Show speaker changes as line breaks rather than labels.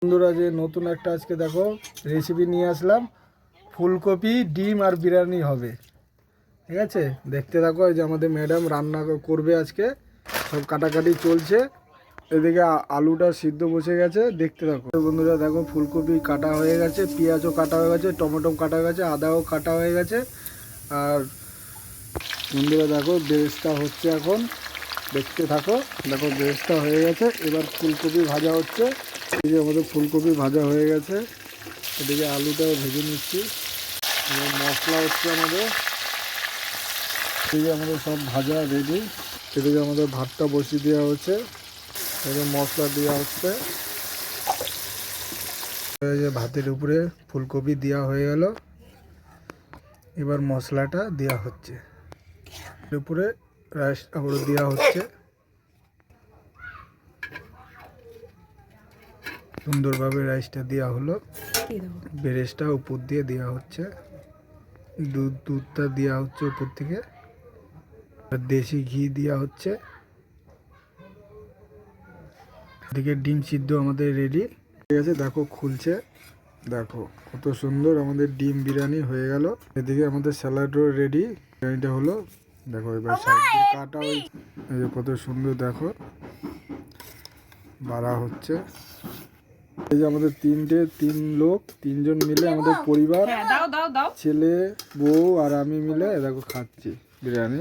বন্ধুরা যে নতুন একটা আজকে দেখো রেসিপি নিয়ে আসলাম, ফুলকপি ডিম আর বিরিয়ানি হবে। ঠিক আছে, দেখতে থাকো। এই যে আমাদের ম্যাডাম রান্না করবে আজকে, সব কাটাকাটি চলছে। এদিকে আলুটা সিদ্ধ বসে গেছে, দেখতে থাকো। বন্ধুরা দেখো ফুলকপি কাটা হয়ে গেছে, পেঁয়াজও কাটা হয়ে গেছে, টমেটো কাটা হয়ে গেছে, আদাও কাটা হয়ে গেছে। আর বন্ধুরা দেখো বেরেস্তা হচ্ছে এখন, দেখতে থাকো। দেখো বেরেস্তা হয়ে গেছে, এবার ফুলকপি ভাজা হচ্ছে। এই যে আমাদের ফুলকপি ভাজা হয়ে গেছে, এদিকে আলুটাও ভেজে নিচ্ছি। এবার মশলা হচ্ছে আমাদের, এদিকে আমাদের সব ভাজা রেডি। এদিকে আমাদের ভাতটা বসিয়ে দেওয়া হচ্ছে, এবার মশলা দেওয়া হচ্ছে। এই যে ভাতের উপরে ফুলকপি দেওয়া হয়ে গেল, এবার মশলাটা দেওয়া হচ্ছে, এর উপরে রাইস আবার দেওয়া হচ্ছে। সুন্দরভাবে রাইসটা দেওয়া হলো, বেরেস্তা উপর দিয়ে দেওয়া হচ্ছে, দুধটা দেওয়া হচ্ছে উপর থেকে, দেশি ঘি দেওয়া হচ্ছে। এদিকে ডিম সিদ্ধ আমাদের রেডি ঠিক আছে, দেখো খুলছে, দেখো কত সুন্দর আমাদের ডিম বিরিয়ানি হয়ে গেল। এদিকে আমাদের স্যালাডও রেডি, বিরিয়ানিটা হলো। দেখো এবার সাইড দিয়ে কাটা, এই যে কত সুন্দর দেখো বাড়া হচ্ছে। এই যে আমাদের তিনজন মিলে আমাদের পরিবার, ছেলে বউ আর আমি মিলে দেখো খাচ্ছি বিরিয়ানি।